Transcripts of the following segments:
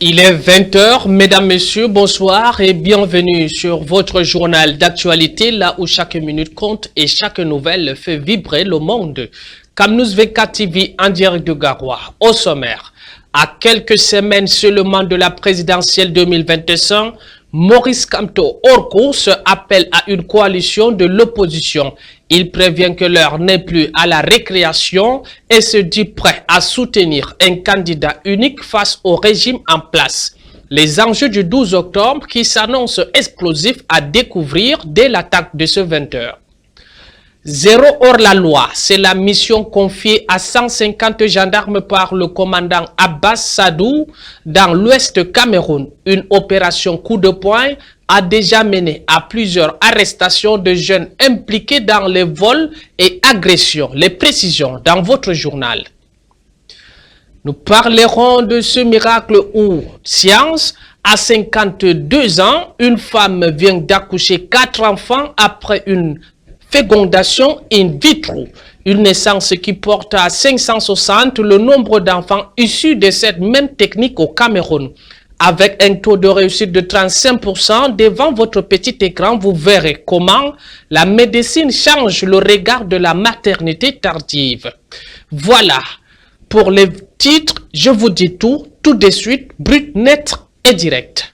Il est 20 h, mesdames, messieurs, bonsoir et bienvenue sur votre journal d'actualité, là où chaque minute compte et chaque nouvelle fait vibrer le monde. Camnews 24 TV en direct de Garoua. Au sommaire, à quelques semaines seulement de la présidentielle 2025, Maurice Kamto, hors course, appelle à une coalition de l'opposition. Il prévient que l'heure n'est plus à la récréation et se dit prêt à soutenir un candidat unique face au régime en place. Les enjeux du 12 octobre qui s'annoncent explosifs à découvrir dès l'attaque de ce 20 h. Zéro hors la loi, c'est la mission confiée à 150 gendarmes par le commandant Abbas Sadou dans l'ouest Cameroun. Une opération coup de poing a déjà mené à plusieurs arrestations de jeunes impliqués dans les vols et agressions. Les précisions dans votre journal. Nous parlerons de ce miracle où, science, à 52 ans, une femme vient d'accoucher 4 enfants après une fécondation in vitro, une naissance qui porte à 560 le nombre d'enfants issus de cette même technique au Cameroun. Avec un taux de réussite de 35%, devant votre petit écran, vous verrez comment la médecine change le regard de la maternité tardive. Voilà, pour les titres, je vous dis tout de suite, brut, net et direct.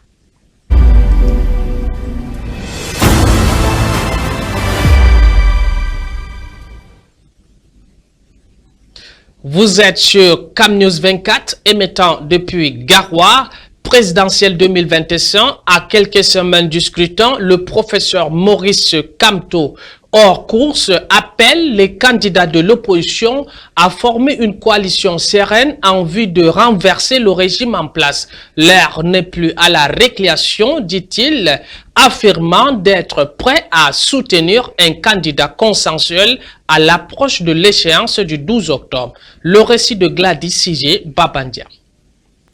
Vous êtes sur Camnews 24, émettant depuis Garoua, présidentielle 2025. À quelques semaines du scrutin, le professeur Maurice Kamto, hors course, appelle les candidats de l'opposition à former une coalition sereine en vue de renverser le régime en place. L'heure n'est plus à la récréation, dit-il, affirmant d'être prêt à soutenir un candidat consensuel à l'approche de l'échéance du 12 octobre. Le récit de Gladys Sigé Babandia.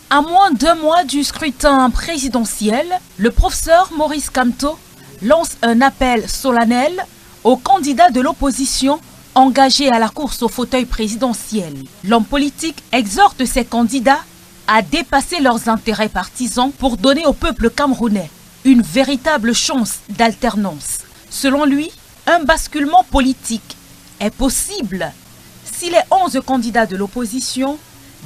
À moins d'1 mois du scrutin présidentiel, le professeur Maurice Kamto lance un appel solennel aux candidats de l'opposition engagés à la course au fauteuil présidentiel. L'homme politique exhorte ses candidats à dépasser leurs intérêts partisans pour donner au peuple camerounais une véritable chance d'alternance. Selon lui, un basculement politique est possible si les 11 candidats de l'opposition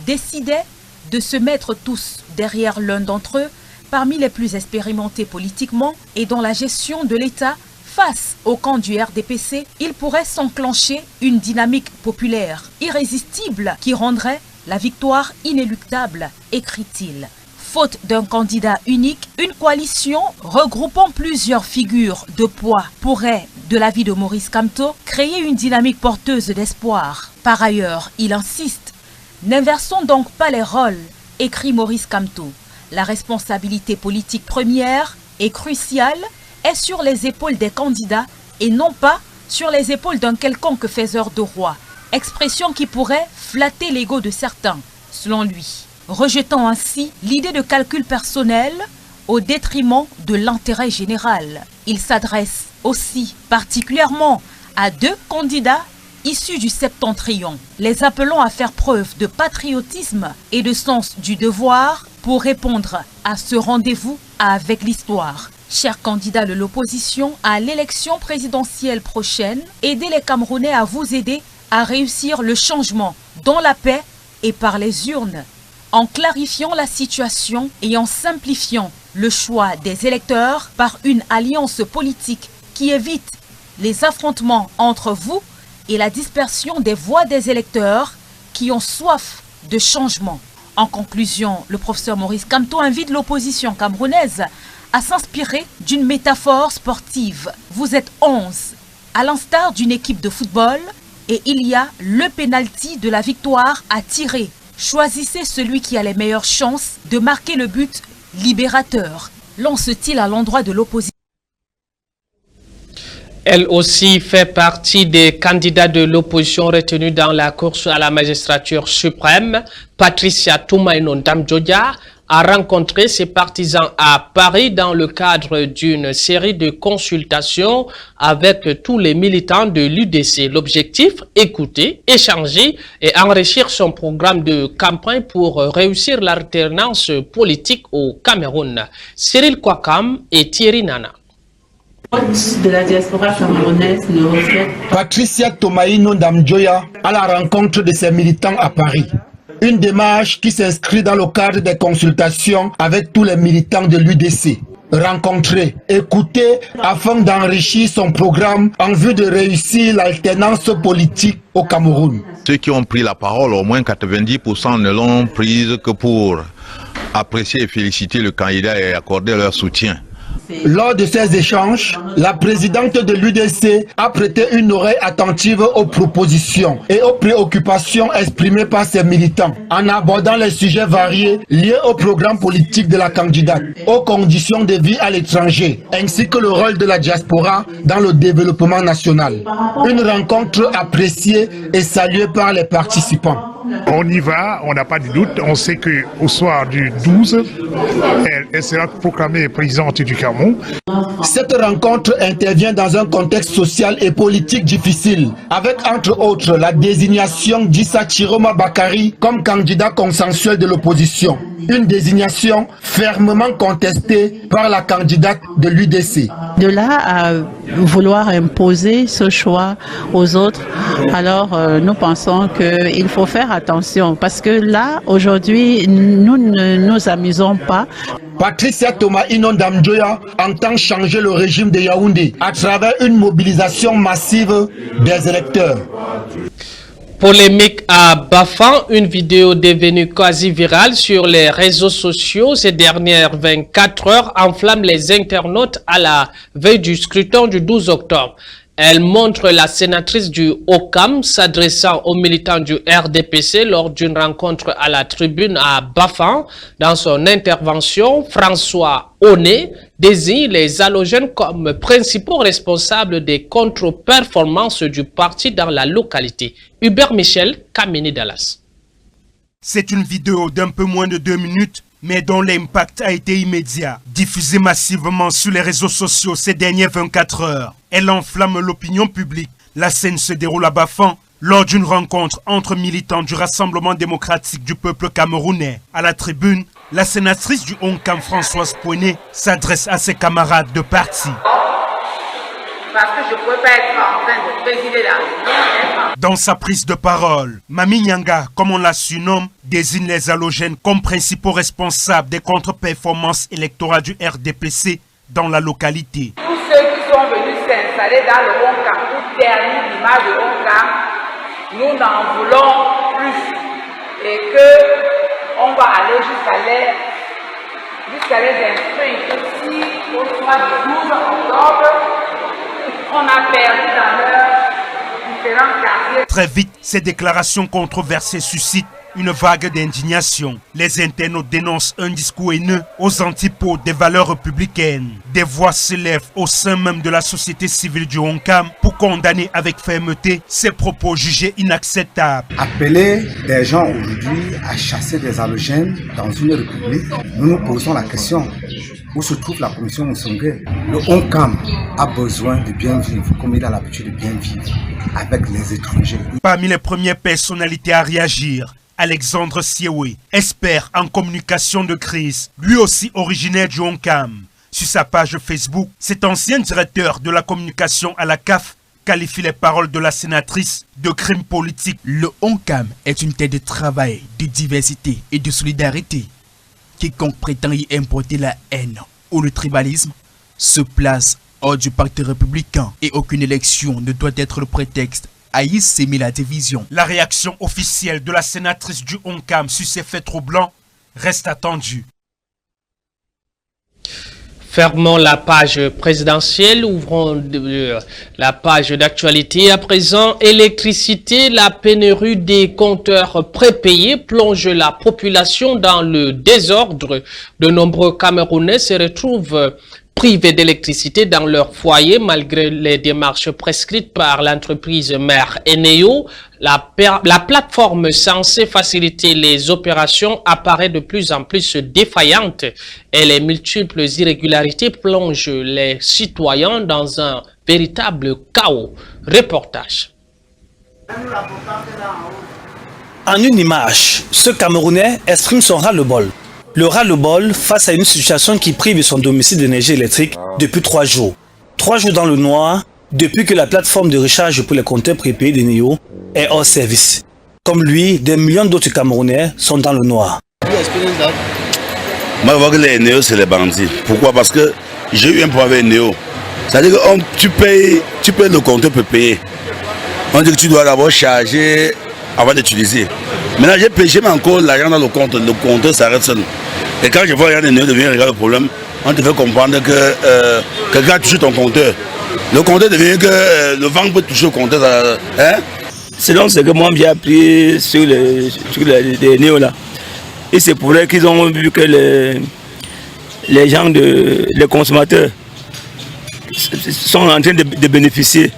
décidaient de se mettre tous derrière l'un d'entre eux parmi les plus expérimentés politiquement et dans la gestion de l'État. Face au camp du RDPC, il pourrait s'enclencher une dynamique populaire irrésistible qui rendrait la victoire inéluctable, écrit-il. Faute d'un candidat unique, une coalition regroupant plusieurs figures de poids pourrait, de l'avis de Maurice Kamto, créer une dynamique porteuse d'espoir. Par ailleurs, il insiste, n'inversons donc pas les rôles, écrit Maurice Kamto. La responsabilité politique première et cruciale est sur les épaules des candidats et non pas sur les épaules d'un quelconque faiseur de roi, expression qui pourrait flatter l'ego de certains, selon lui, rejetant ainsi l'idée de calcul personnel au détriment de l'intérêt général. Il s'adresse aussi particulièrement à 2 candidats issus du septentrion, les appelant à faire preuve de patriotisme et de sens du devoir pour répondre à ce rendez-vous avec l'histoire. Chers candidats de l'opposition à l'élection présidentielle prochaine, aidez les Camerounais à vous aider à réussir le changement dans la paix et par les urnes, en clarifiant la situation et en simplifiant le choix des électeurs par une alliance politique qui évite les affrontements entre vous et la dispersion des voix des électeurs qui ont soif de changement. En conclusion, le professeur Maurice Kamto invite l'opposition camerounaise à s'inspirer d'une métaphore sportive. Vous êtes 11, à l'instar d'une équipe de football, et il y a le pénalty de la victoire à tirer. Choisissez celui qui a les meilleures chances de marquer le but libérateur, lance-t-il à l'endroit de l'opposition. Elle aussi fait partie des candidats de l'opposition retenus dans la course à la magistrature suprême. Patricia Toumaïno Damdjodia a rencontré ses partisans à Paris dans le cadre d'une série de consultations avec tous les militants de l'UDC. L'objectif, écouter, échanger et enrichir son programme de campagne pour réussir l'alternance politique au Cameroun. Cyril Kwakam et Thierry Nana. De la diaspora camerounaise le reflète. Patricia Tomaino Ndamjoya à la rencontre de ses militants à Paris. Une démarche qui s'inscrit dans le cadre des consultations avec tous les militants de l'UDC. Rencontrer, écouter afin d'enrichir son programme en vue de réussir l'alternance politique au Cameroun. Ceux qui ont pris la parole, au moins 90% ne l'ont prise que pour apprécier et féliciter le candidat et accorder leur soutien. Lors de ces échanges, la présidente de l'UDC a prêté une oreille attentive aux propositions et aux préoccupations exprimées par ses militants en abordant les sujets variés liés au programme politique de la candidate, aux conditions de vie à l'étranger, ainsi que le rôle de la diaspora dans le développement national. Une rencontre appréciée et saluée par les participants. On y va, on n'a pas de doute. On sait qu'au soir du 12, elle sera proclamée présidente du Cameroun. Cette rencontre intervient dans un contexte social et politique difficile, avec entre autres la désignation d'Issa Chiroma Bakari comme candidat consensuel de l'opposition. Une désignation fermement contestée par la candidate de l'UDC. De là à vouloir imposer ce choix aux autres, alors nous pensons qu'il faut faire attention parce que là, aujourd'hui, nous ne nous amusons pas. Patricia Tomaino Ndamjoya entend changer le régime de Yaoundé à travers une mobilisation massive des électeurs. Polémique à Bafan, une vidéo devenue quasi virale sur les réseaux sociaux ces dernières 24 heures enflamme les internautes à la veille du scrutin du 12 octobre. Elle montre la sénatrice du OCAM s'adressant aux militants du RDPC lors d'une rencontre à la tribune à Bafan. Dans son intervention, François Oné désigne les halogènes comme principaux responsables des contre-performances du parti dans la localité. Hubert Michel, Kamini Dallas. C'est une vidéo d'un peu moins de 2 minutes, mais dont l'impact a été immédiat. Diffusée massivement sur les réseaux sociaux ces dernières 24 heures, elle enflamme l'opinion publique. La scène se déroule à Bafan lors d'une rencontre entre militants du Rassemblement démocratique du peuple camerounais. À la tribune, la sénatrice du ONCAM Françoise Poinet s'adresse à ses camarades de parti. Parce que je ne pouvais pas être en train de présider la réunion. Dans sa prise de parole, Mami Nyanga, comme on la surnomme, désigne les halogènes comme principaux responsables des contre-performances électorales du RDPC dans la localité. Tous ceux qui sont venus s'installer dans le ONCAM pour ternir l'image de l'ONCAM, nous n'en voulons plus. Et qu'on va aller jusqu'à les instruire que si au soir du 12 octobre, on a perdu dans leurs différents quartiers. Très vite, ces déclarations controversées suscitent une vague d'indignation. Les internautes dénoncent un discours haineux aux antipodes des valeurs républicaines. Des voix s'élèvent au sein même de la société civile du ONCAM pour condamner avec fermeté ces propos jugés inacceptables. Appeler des gens aujourd'hui à chasser des halogènes dans une république, nous nous posons la question. Où se trouve la commission Moussongue? Le ONCAM a besoin de bien vivre, comme il a l'habitude de bien vivre, avec les étrangers. Parmi les premières personnalités à réagir, Alexandre Siewe, expert en communication de crise, lui aussi originaire du ONCAM. Sur sa page Facebook, cet ancien directeur de la communication à la CAF qualifie les paroles de la sénatrice de crime politique. Le ONCAM est une terre de travail, de diversité et de solidarité. Quiconque prétend y importer la haine ou le tribalisme se place hors du pacte républicain et aucune élection ne doit être le prétexte à y s'aimer la division. La réaction officielle de la sénatrice du ONCAM sur ces faits troublants reste attendue. Fermons la page présidentielle, ouvrons la page d'actualité. À présent, électricité, la pénurie des compteurs prépayés plonge la population dans le désordre. De nombreux Camerounais se retrouvent privés d'électricité dans leur foyer malgré les démarches prescrites par l'entreprise mère Eneo. La plateforme censée faciliter les opérations apparaît de plus en plus défaillante et les multiples irrégularités plongent les citoyens dans un véritable chaos. Reportage. En une image, ce Camerounais exprime son ras-le-bol. Le ras-le-bol face à une situation qui prive son domicile d'énergie électrique depuis 3 jours. 3 jours dans le noir, depuis que la plateforme de recharge pour les compteurs prépayés d'Eneo est hors service. Comme lui, des millions d'autres Camerounais sont dans le noir. Moi, je vois que les Eneo, c'est les bandits. Pourquoi? Parce que j'ai eu un problème avec Eneo. C'est-à-dire que tu payes le compteur prépayé. On dit que tu dois d'abord charger avant d'utiliser. Maintenant, j'ai mis encore l'argent dans le compteur s'arrête seul. Et quand je vois l'argent d'Eneo devient regarde le problème, on te fait comprendre que quelqu'un a touché ton compteur. Le compteur devient que le vent peut toucher le compteur. Hein? Selon ce que moi j'ai appris sur les Eneo là, et c'est pour eux qu'ils ont vu que les gens, les consommateurs sont en train de bénéficier.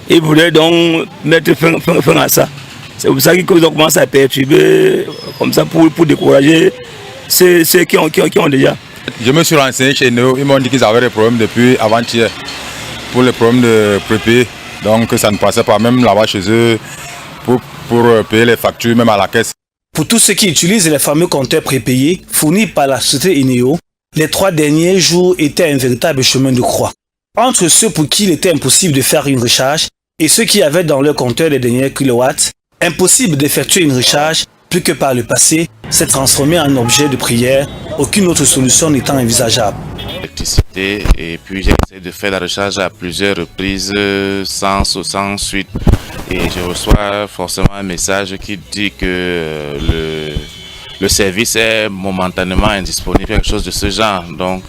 Ils voulaient donc mettre fin à ça. C'est pour ça qu'ils ont commencé à perturber comme ça pour décourager ceux qui ont déjà. Je me suis renseigné chez nous, ils m'ont dit qu'ils avaient des problèmes depuis avant-hier pour les problèmes de prépayés. Donc ça ne passait pas même là-bas chez eux pour payer les factures, même à la caisse. Pour tous ceux qui utilisent les fameux compteurs prépayés fournis par la société Eneo, les 3 derniers jours étaient un véritable chemin de croix. Entre ceux pour qui il était impossible de faire une recharge et ceux qui avaient dans leur compteur les derniers kilowatts, impossible d'effectuer une recharge plus que par le passé s'est transformé en objet de prière, aucune autre solution n'étant envisageable. L'électricité et puis j'ai essayé de faire la recharge à plusieurs reprises sans suite et je reçois forcément un message qui dit que le service est momentanément indisponible, quelque chose de ce genre, donc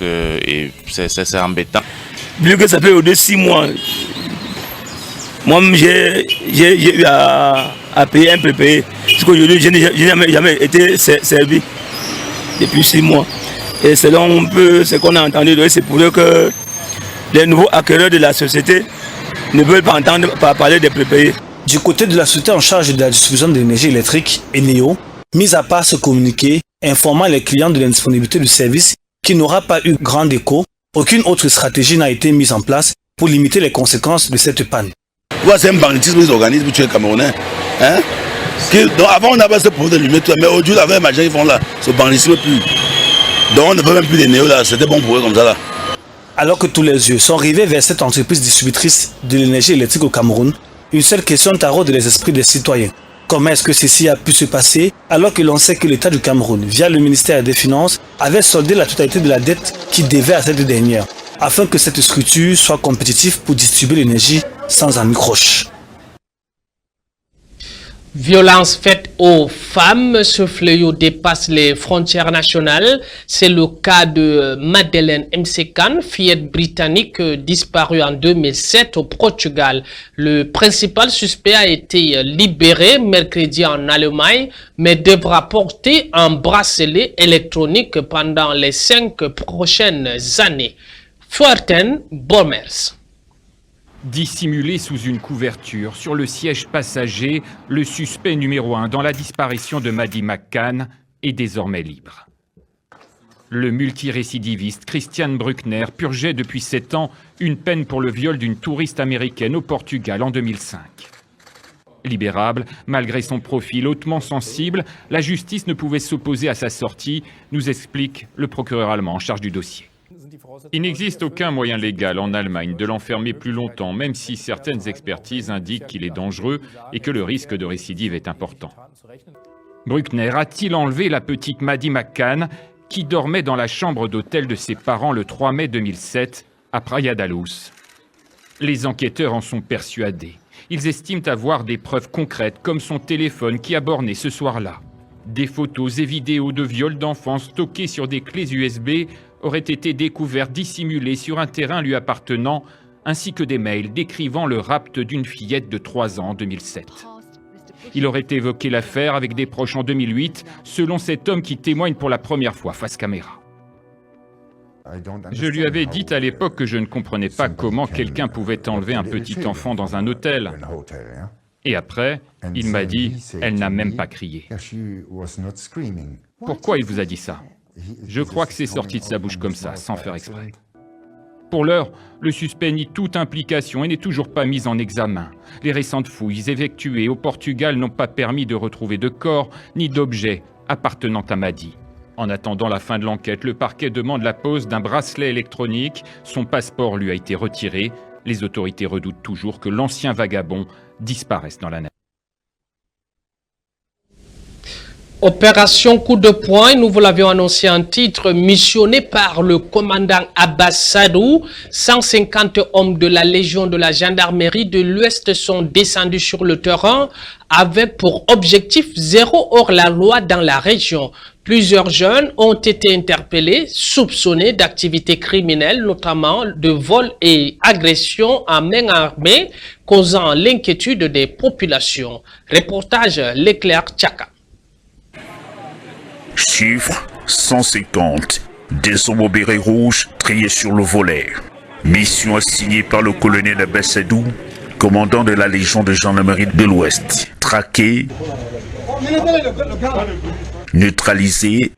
c'est embêtant. Vu que ça fait au-delà de 6 mois, moi-même j'ai eu à payer un prépayé. Parce qu'aujourd'hui, je n'ai jamais été servi depuis 6 mois. Et selon un peu ce qu'on a entendu, c'est pour eux que les nouveaux acquéreurs de la société ne veulent pas entendre parler des prépayés. Du côté de la société en charge de la distribution de l'énergie électrique, Eneo, mis à part ce communiqué informant les clients de l'indisponibilité du service qui n'aura pas eu grand écho, aucune autre stratégie n'a été mise en place pour limiter les conséquences de cette panne. C'est un banditisme des organismes tués Camerounais. Hein? Donc avant on avait ce problème de lumière, mais aujourd'hui avec les machins ils font là, ce banditisme plus. Donc on ne veut même plus des Néo là, c'était bon pour eux comme ça là. Alors que tous les yeux sont rivés vers cette entreprise distributrice de l'énergie électrique au Cameroun, une seule question taraude les esprits des citoyens. Comment est-ce que ceci a pu se passer alors que l'on sait que l'État du Cameroun, via le ministère des Finances, avait soldé la totalité de la dette qui devait à cette dernière, afin que cette structure soit compétitive pour distribuer l'énergie sans anicroche. Violence faite aux femmes, ce fléau dépasse les frontières nationales. C'est le cas de Madeleine Msekan, fillette britannique disparue en 2007 au Portugal. Le principal suspect a été libéré mercredi en Allemagne, mais devra porter un bracelet électronique pendant les 5 prochaines années. Fuerten Bomers. Dissimulé sous une couverture, sur le siège passager, le suspect numéro 1 dans la disparition de Maddie McCann est désormais libre. Le multirécidiviste Christian Bruckner purgeait depuis 7 ans une peine pour le viol d'une touriste américaine au Portugal en 2005. Libérable, malgré son profil hautement sensible, la justice ne pouvait s'opposer à sa sortie, nous explique le procureur allemand en charge du dossier. Il n'existe aucun moyen légal en Allemagne de l'enfermer plus longtemps, même si certaines expertises indiquent qu'il est dangereux et que le risque de récidive est important. Bruckner a-t-il enlevé la petite Maddie McCann qui dormait dans la chambre d'hôtel de ses parents le 3 mai 2007 à Praia da Luz? Les enquêteurs en sont persuadés. Ils estiment avoir des preuves concrètes comme son téléphone qui a borné ce soir-là. Des photos et vidéos de viols d'enfants stockées sur des clés USB auraient été découvertes dissimulées sur un terrain lui appartenant, ainsi que des mails décrivant le rapt d'une fillette de 3 ans en 2007. Il aurait évoqué l'affaire avec des proches en 2008, selon cet homme qui témoigne pour la première fois face caméra. Je lui avais dit à l'époque que je ne comprenais pas comment quelqu'un pouvait enlever un petit enfant dans un hôtel. Et après, il m'a dit, elle n'a même pas crié. Pourquoi il vous a dit ça? Je crois que c'est sorti de sa bouche comme ça, sans faire exprès. Pour l'heure, le suspect nie toute implication et n'est toujours pas mis en examen. Les récentes fouilles effectuées au Portugal n'ont pas permis de retrouver de corps ni d'objets appartenant à Madi. En attendant la fin de l'enquête, le parquet demande la pose d'un bracelet électronique. Son passeport lui a été retiré. Les autorités redoutent toujours que l'ancien vagabond disparaisse dans la nature. Opération coup de poing, nous vous l'avions annoncé en titre, missionnée par le commandant Abbas Sadou. 150 hommes de la Légion de la Gendarmerie de l'Ouest sont descendus sur le terrain avec pour objectif zéro hors-la-loi dans la région. Plusieurs jeunes ont été interpellés, soupçonnés d'activités criminelles, notamment de vol et agression à main armée, causant l'inquiétude des populations. Reportage Leclerc Tchaka. Chiffre 150. Des hommes au béret rouge triés sur le volet. Mission assignée par le colonel Abbas Sadou, commandant de la Légion de gendarmerie de l'Ouest. Traqué, neutralisé,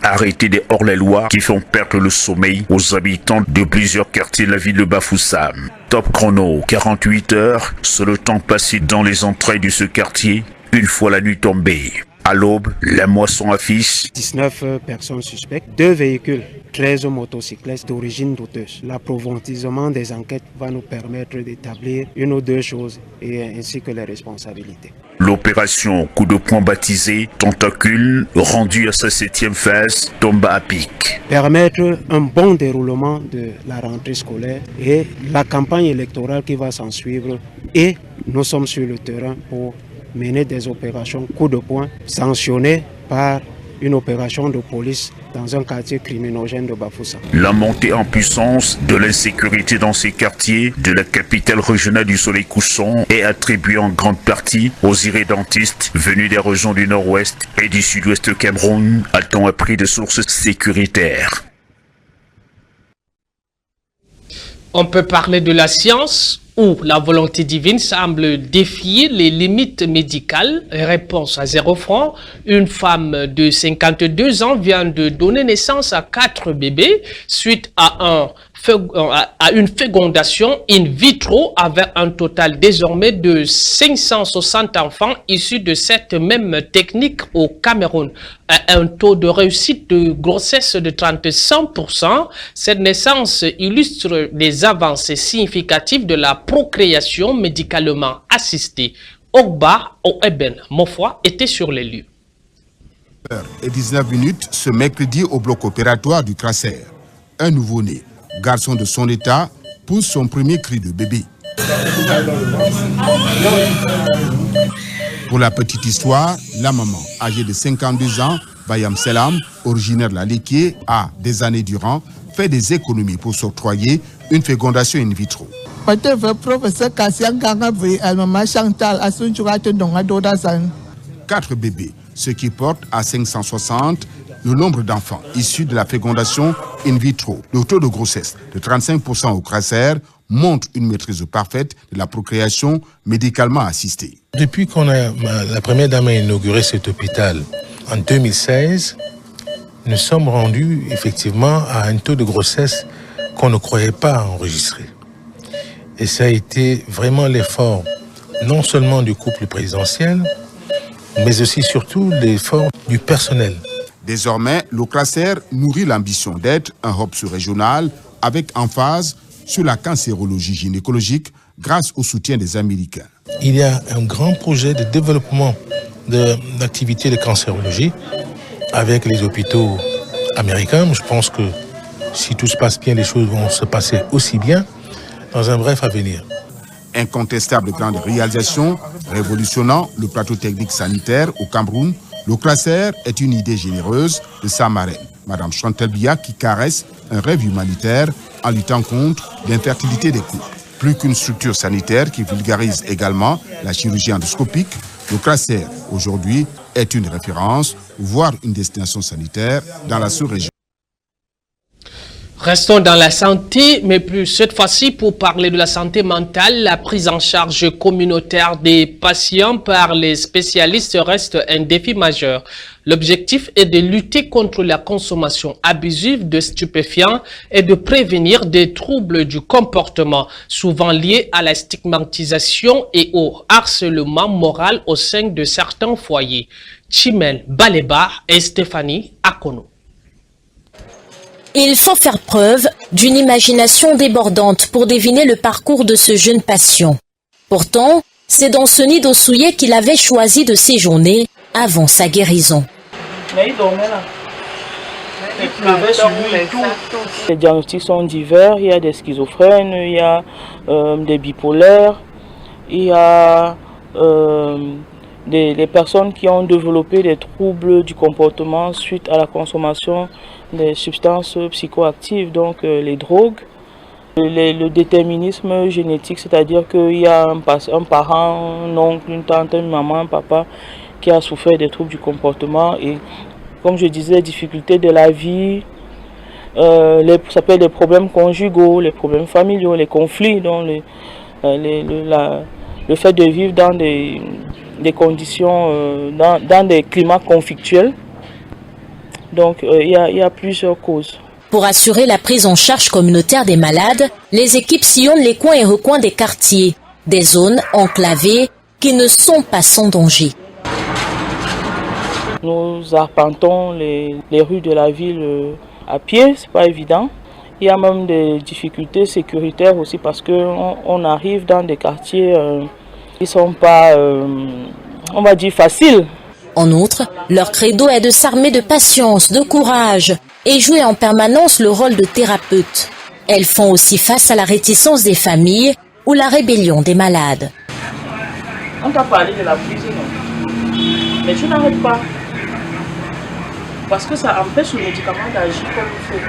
arrêter des hors-la-loi qui font perdre le sommeil aux habitants de plusieurs quartiers de la ville de Bafoussam. Top chrono, 48 heures, c'est le temps passé dans les entrailles de ce quartier. Une fois la nuit tombée, à l'aube, la moisson affiche 19 personnes suspectes, 2 véhicules, 13 motocyclettes d'origine douteuse. L'approfondissement des enquêtes va nous permettre d'établir une ou deux choses ainsi que les responsabilités. L'opération coup de poing baptisée Tentacule, rendue à sa 7e phase, tombe à pic. Permettre un bon déroulement de la rentrée scolaire et la campagne électorale qui va s'en suivre. Et nous sommes sur le terrain pour mener des opérations coup de poing sanctionnées par une opération de police dans un quartier criminogène de Bafoussam. La montée en puissance de l'insécurité dans ces quartiers de la capitale régionale du soleil couchant est attribuée en grande partie aux irrédentistes venus des régions du nord-ouest et du sud-ouest Cameroun, a-t-on appris de sources sécuritaires. On peut parler de la science où la volonté divine semble défier les limites médicales. Réponse à 0 francs. Une femme de 52 ans vient de donner naissance à 4 bébés suite à une fécondation in vitro avec un total désormais de 560 enfants issus de cette même technique au Cameroun. Un taux de réussite de grossesse de 35%. Cette naissance illustre les avancées significatives de la procréation médicalement assistée. Ogba Oeben Mofwa était sur les lieux. Et 19 minutes ce mercredi au bloc opératoire du Crasser. Un nouveau-né, garçon de son état, pousse son premier cri de bébé. Pour la petite histoire, la maman, âgée de 52 ans, Bayam Selam, originaire de la Liké, a, des années durant, fait des économies pour s'octroyer une fécondation in vitro. 4 bébés, ce qui porte à 560 le nombre d'enfants issus de la fécondation in vitro. Le taux de grossesse de 35% au Crasser montre une maîtrise parfaite de la procréation médicalement assistée. Depuis qu'on a la première dame a inauguré cet hôpital en 2016, nous sommes rendus effectivement à un taux de grossesse qu'on ne croyait pas enregistrer. Et ça a été vraiment l'effort non seulement du couple présidentiel, mais aussi surtout l'effort du personnel. Désormais, le Crasser nourrit l'ambition d'être un hub sous-régional avec emphase sur la cancérologie gynécologique grâce au soutien des Américains. Il y a un grand projet de développement d'activités de cancérologie avec les hôpitaux américains. Je pense que si tout se passe bien, les choses vont se passer aussi bien dans un bref avenir. Incontestable grande réalisation, révolutionnant le plateau technique sanitaire au Cameroun, le Crasser est une idée généreuse de sa marraine, Madame Chantal Biya, qui caresse un rêve humanitaire en luttant contre l'infertilité des couples. Plus qu'une structure sanitaire qui vulgarise également la chirurgie endoscopique, le Crasser, aujourd'hui, est une référence, voire une destination sanitaire dans la sous-région. Restons dans la santé, mais plus cette fois-ci pour parler de la santé mentale. La prise en charge communautaire des patients par les spécialistes reste un défi majeur. L'objectif est de lutter contre la consommation abusive de stupéfiants et de prévenir des troubles du comportement, souvent liés à la stigmatisation et au harcèlement moral au sein de certains foyers. Chimel Baleba et Stéphanie Akono. Il faut faire preuve d'une imagination débordante pour deviner le parcours de ce jeune patient. Pourtant, c'est dans ce nid d'Ossouye qu'il avait choisi de séjourner avant sa guérison. Les diagnostics sont divers, il y a des schizophrènes, il y a des bipolaires, il y a des personnes qui ont développé des troubles du comportement suite à la consommation des substances psychoactives, donc les drogues. Le déterminisme génétique, c'est-à-dire qu'il y a un parent, un oncle, une tante, une maman, un papa qui a souffert des troubles du comportement et, comme je disais, les difficultés de la vie, ça peut être des problèmes conjugaux, les problèmes familiaux, les conflits, donc le fait de vivre dans des conditions, dans des climats conflictuels. Donc il y a plusieurs causes. Pour assurer la prise en charge communautaire des malades, les équipes sillonnent les coins et recoins des quartiers, des zones enclavées qui ne sont pas sans danger. Nous arpentons les rues de la ville à pied, c'est pas évident. Il y a même des difficultés sécuritaires aussi parce qu'on arrive dans des quartiers qui ne sont pas, on va dire, faciles. En outre, leur credo est de s'armer de patience, de courage et jouer en permanence le rôle de thérapeute. Elles font aussi face à la réticence des familles ou la rébellion des malades. On t'a parlé de la prison, mais tu n'arrêtes pas. Parce que ça empêche le médicament d'agir comme il faut.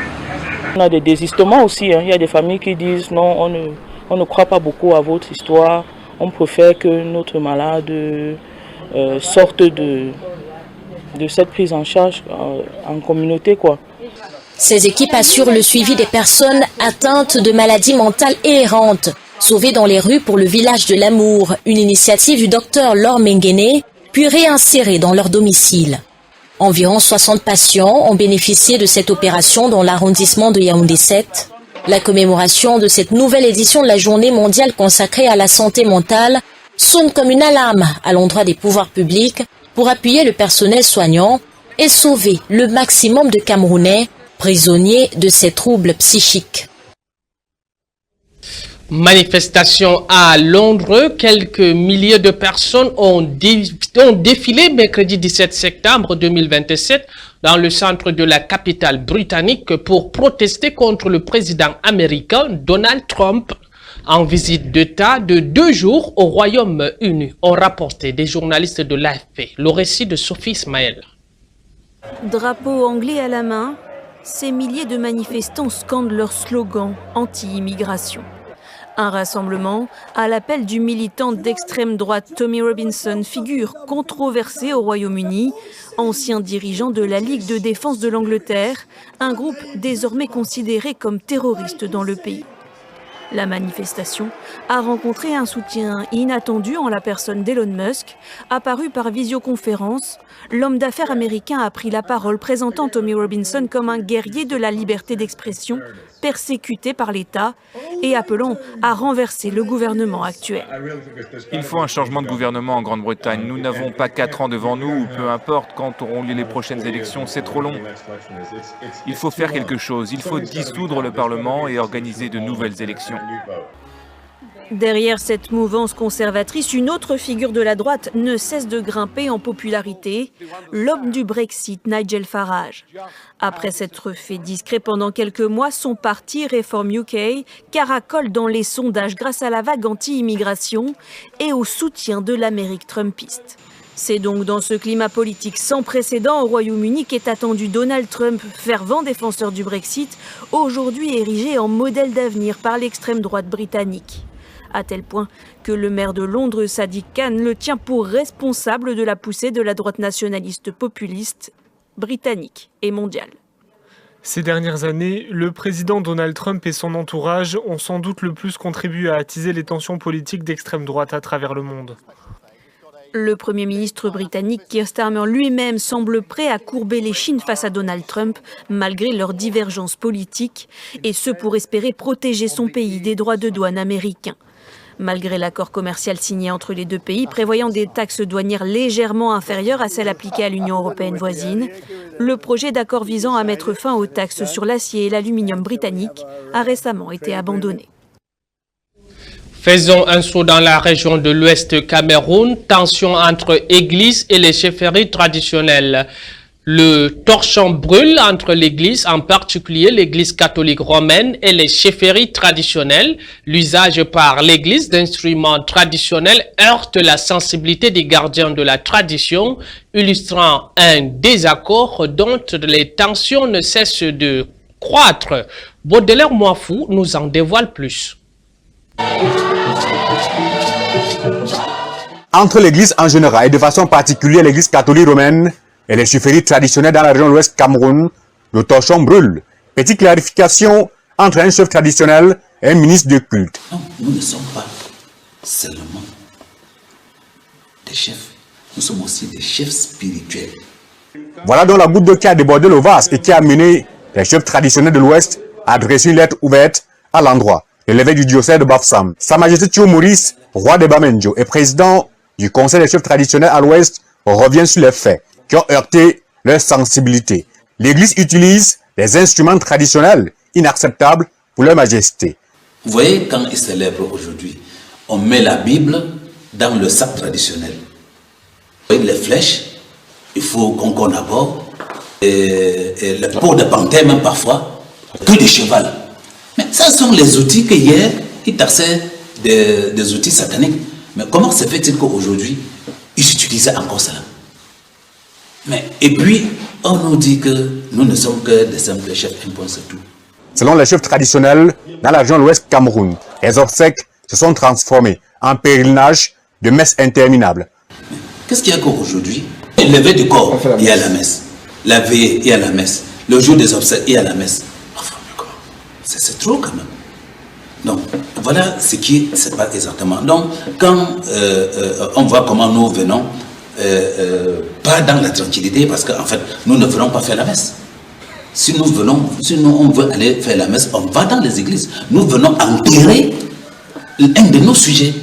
On a des désistements aussi. Il y a des familles qui disent non, on ne croit pas beaucoup à votre histoire. On préfère que notre malade sorte de cette prise en charge en communauté, quoi. Ces équipes assurent le suivi des personnes atteintes de maladies mentales et errantes, sauvées dans les rues pour le village de l'amour, une initiative du docteur Laure Menguene, puis réinsérées dans leur domicile. Environ 60 patients ont bénéficié de cette opération dans l'arrondissement de Yaoundé 7. La commémoration de cette nouvelle édition de la Journée mondiale consacrée à la santé mentale sonne comme une alarme à l'endroit des pouvoirs publics pour appuyer le personnel soignant et sauver le maximum de Camerounais prisonniers de ces troubles psychiques. Manifestation à Londres, quelques milliers de personnes ont défilé mercredi 17 septembre 2027 dans le centre de la capitale britannique pour protester contre le président américain Donald Trump en visite d'État de 2 jours au Royaume-Uni, ont rapporté des journalistes de l'AFP. Le récit de Sophie Ismaël. Drapeau anglais à la main, ces milliers de manifestants scandent leur slogan anti-immigration. Un rassemblement à l'appel du militant d'extrême droite Tommy Robinson, figure controversée au Royaume-Uni, ancien dirigeant de la Ligue de défense de l'Angleterre, un groupe désormais considéré comme terroriste dans le pays. La manifestation a rencontré un soutien inattendu en la personne d'Elon Musk. Apparu par visioconférence, l'homme d'affaires américain a pris la parole présentant Tommy Robinson comme un guerrier de la liberté d'expression persécuté par l'État et appelant à renverser le gouvernement actuel. Il faut un changement de gouvernement en Grande-Bretagne. Nous n'avons pas 4 ans devant nous, ou peu importe quand auront lieu les prochaines élections, c'est trop long. Il faut faire quelque chose, il faut dissoudre le Parlement et organiser de nouvelles élections. Derrière cette mouvance conservatrice, une autre figure de la droite ne cesse de grimper en popularité, l'homme du Brexit, Nigel Farage. Après s'être fait discret pendant quelques mois, son parti Reform UK caracole dans les sondages grâce à la vague anti-immigration et au soutien de l'Amérique trumpiste. C'est donc dans ce climat politique sans précédent au Royaume-Uni qu'est attendu Donald Trump, fervent défenseur du Brexit, aujourd'hui érigé en modèle d'avenir par l'extrême droite britannique. à tel point que le maire de Londres, Sadiq Khan, le tient pour responsable de la poussée de la droite nationaliste populiste britannique et mondiale. Ces dernières années, le président Donald Trump et son entourage ont sans doute le plus contribué à attiser les tensions politiques d'extrême droite à travers le monde. Le Premier ministre britannique Keir Starmer lui-même semble prêt à courber l'échine face à Donald Trump, malgré leurs divergences politiques, et ce pour espérer protéger son pays des droits de douane américains. Malgré l'accord commercial signé entre les deux pays, prévoyant des taxes douanières légèrement inférieures à celles appliquées à l'Union européenne voisine, le projet d'accord visant à mettre fin aux taxes sur l'acier et l'aluminium britannique a récemment été abandonné. Faisons un saut dans la région de l'Ouest Cameroun. Tension entre églises et les chefferies traditionnelles. Le torchon brûle entre l'église, en particulier l'église catholique romaine, et les chefferies traditionnelles. L'usage par l'église d'instruments traditionnels heurte la sensibilité des gardiens de la tradition, illustrant un désaccord dont les tensions ne cessent de croître. Baudelaire Moifou nous en dévoile plus. Entre l'église en général et de façon particulière l'église catholique romaine et les chefferies traditionnelles dans la région de l'Ouest Cameroun, le torchon brûle. Petite clarification entre un chef traditionnel et un ministre de culte. Non, nous ne sommes pas seulement des chefs, nous sommes aussi des chefs spirituels. Voilà donc la goutte d'eau qui a débordé le vase et qui a mené les chefs traditionnels de l'Ouest à adresser une lettre ouverte à l'endroit. L'évêque du diocèse de Bafoussam, Sa Majesté Thio Maurice, roi de Bamenjo et président du Conseil des chefs traditionnels à l'Ouest, revient sur les faits qui ont heurté leur sensibilité. L'Église utilise des instruments traditionnels inacceptables pour leur majesté. Vous voyez, quand ils célèbrent aujourd'hui, on met la Bible dans le sac traditionnel. Avec les flèches, il faut qu'on aborde, et le pot de panthère même parfois, que de cheval. Mais ça sont les outils que hier, ils taxaient des outils sataniques. Mais comment se fait-il qu'aujourd'hui, ils utilisaient encore cela? Et puis, on nous dit que nous ne sommes que des simples chefs, un point c'est tout. Selon les chefs traditionnels, dans la région de l'Ouest Cameroun, les obsèques se sont transformées en pèlerinage de messes interminables. Qu'est-ce qu'il y a qu'aujourd'hui? Lever du corps, il y a la messe. La veillée, il y a la messe. Le jour des obsèques, il y a la messe. Enfin, c'est trop quand même. Donc, voilà ce qui se passe exactement. Donc, quand on voit comment nous venons, pas dans la tranquillité, parce qu'en fait, nous ne venons pas faire la messe. Si nous on veut aller faire la messe, on va dans les églises. Nous venons enterrer un de nos sujets.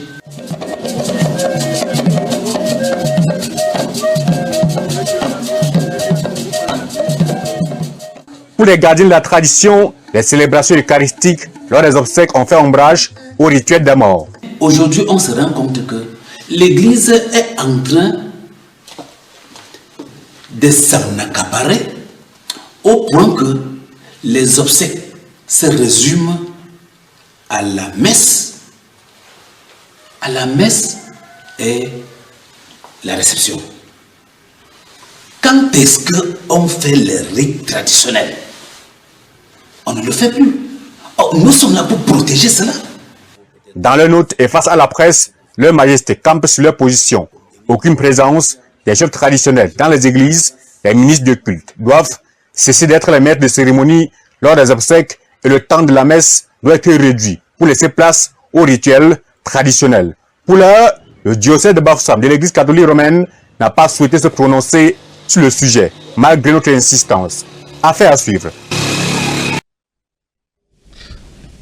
Pour les gardiens de la tradition, les célébrations eucharistiques lors des obsèques ont fait ombrage au rituel des morts. Aujourd'hui, on se rend compte que l'Église est en train de s'en accaparer au point que les obsèques se résument à la messe et la réception. Quand est-ce qu'on fait les rites traditionnels? On ne le fait plus. Nous sommes là pour protéger cela. Dans leur note et face à la presse, leur majesté campe sur leur position. Aucune présence des chefs traditionnels dans les églises, les ministres de culte doivent cesser d'être les maîtres de cérémonie lors des obsèques et le temps de la messe doit être réduit pour laisser place aux rituels traditionnels. Pour l'heure, le diocèse de Bafoussam de l'église catholique romaine n'a pas souhaité se prononcer sur le sujet, malgré notre insistance. Affaire à suivre.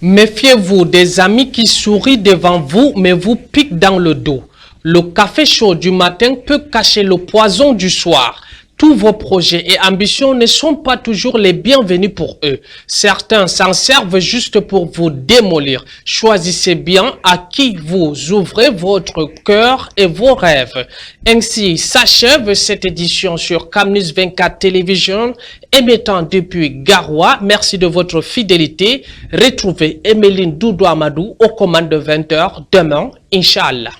Méfiez-vous des amis qui sourient devant vous mais vous piquent dans le dos. Le café chaud du matin peut cacher le poison du soir. Tous vos projets et ambitions ne sont pas toujours les bienvenus pour eux. Certains s'en servent juste pour vous démolir. Choisissez bien à qui vous ouvrez votre cœur et vos rêves. Ainsi s'achève cette édition sur Camnews 24 Télévision, émettant depuis Garoua. Merci de votre fidélité. Retrouvez Emeline Doudou Amadou aux commandes de 20h demain, Inch'Allah.